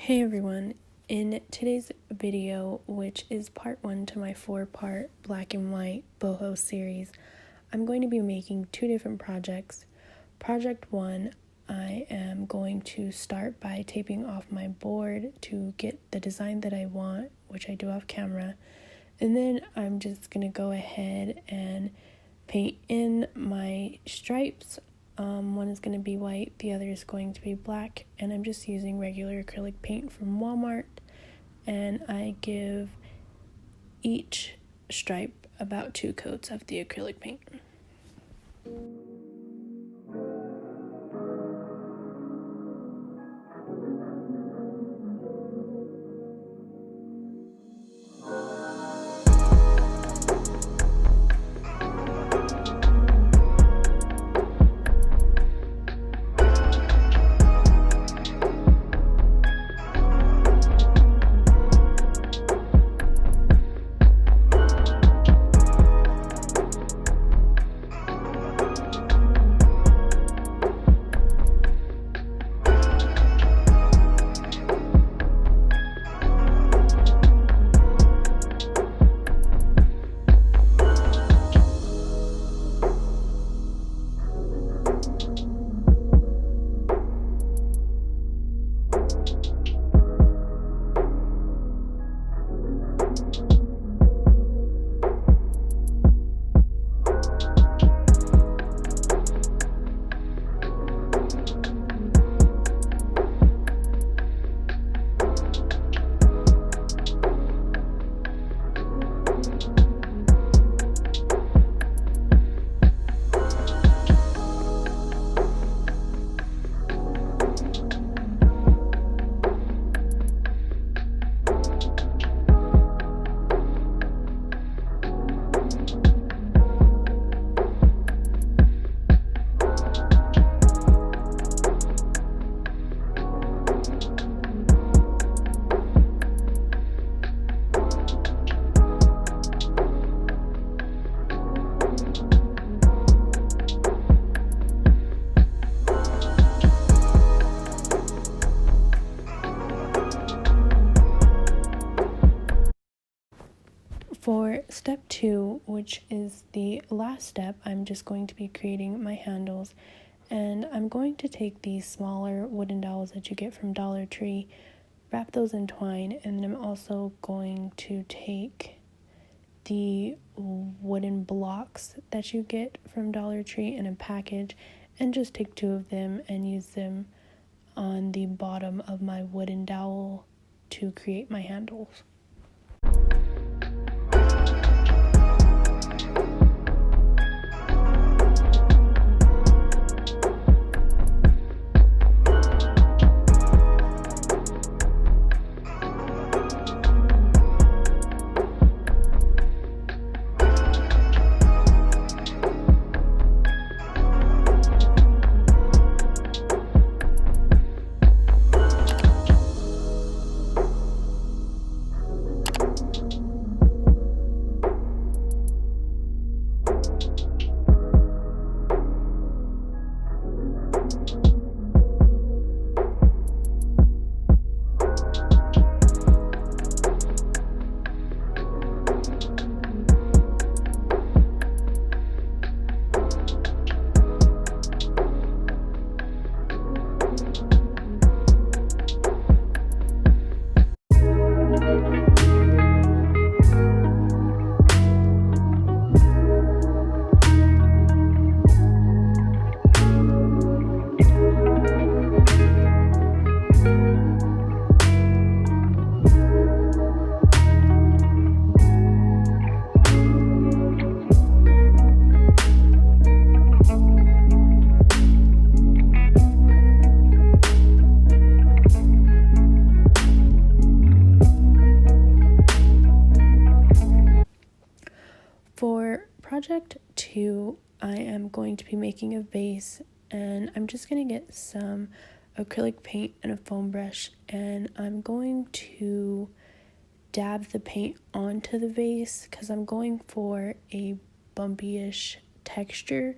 Hey everyone, in today's video, which is part 1 to my 4-part black and white boho series, I'm going to be making 2 different projects. Project 1, I am going to start by taping off my board to get the design that I want, which I do off camera, and then I'm just going to go ahead and paint in my stripes. One is going to be white, the other is going to be black, and I'm just using regular acrylic paint from Walmart, and I give each stripe about 2 coats of the acrylic paint. For step 2, which is the last step, I'm just going to be creating my handles, and I'm going to take these smaller wooden dowels that you get from Dollar Tree, wrap those in twine, and then I'm also going to take the wooden blocks that you get from Dollar Tree in a package and just take 2 of them and use them on the bottom of my wooden dowel to create my handles. For project 2, I am going to be making a vase, and I'm just going to get some acrylic paint and a foam brush, and I'm going to dab the paint onto the vase because I'm going for a bumpy-ish texture,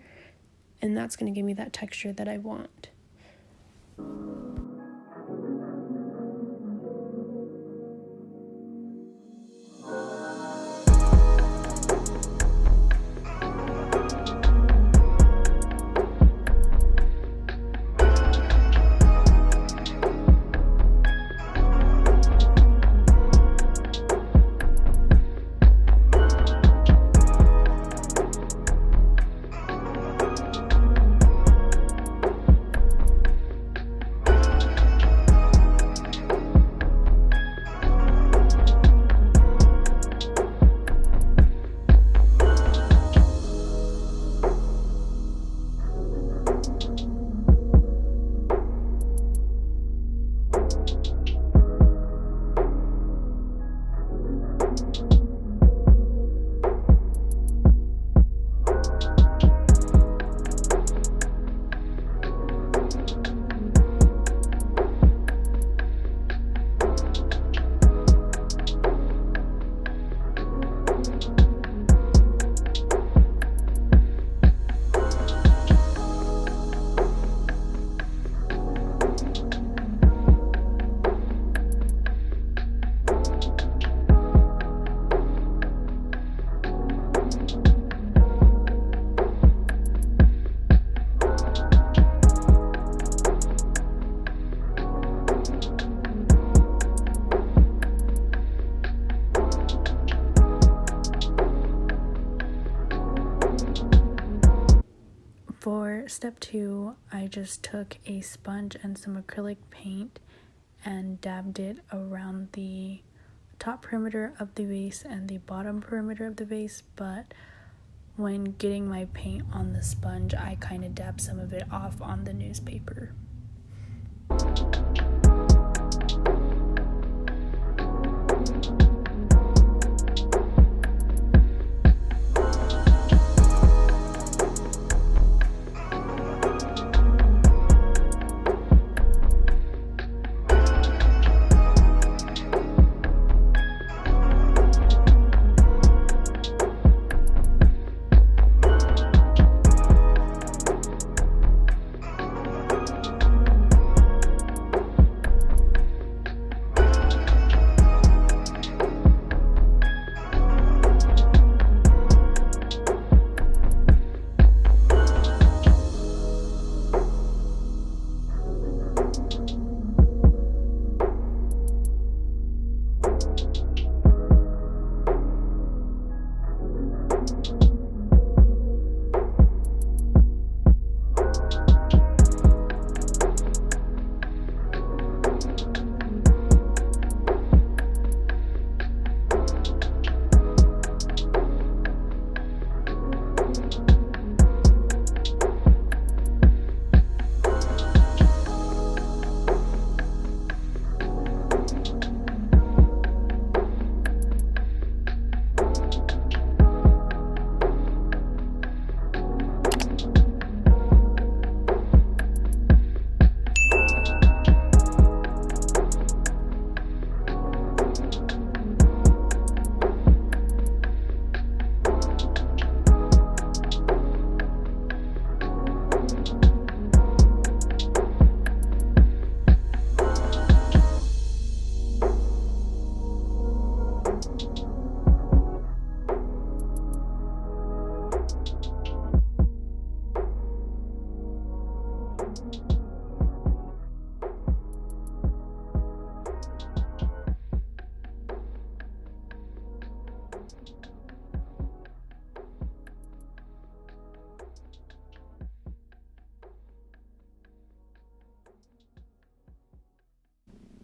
and that's going to give me that texture that I want. step 2, I just took a sponge and some acrylic paint and dabbed it around the top perimeter of the vase and the bottom perimeter of the vase, but when getting my paint on the sponge, I kind of dabbed some of it off on the newspaper.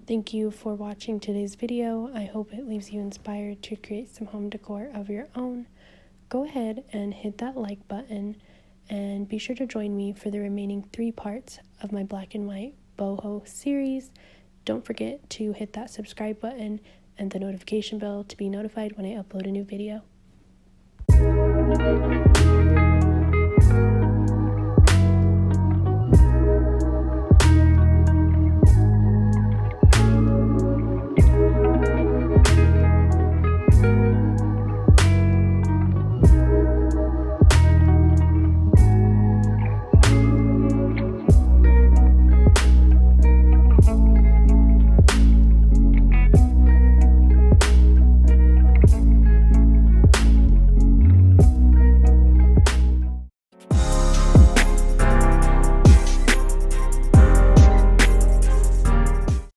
Thank you for watching today's video. I hope it leaves you inspired to create some home decor of your own. Go ahead and hit that like button and be sure to join me for the remaining 3 parts of my black and white boho series. Don't forget to hit that subscribe button and the notification bell to be notified when I upload a new video.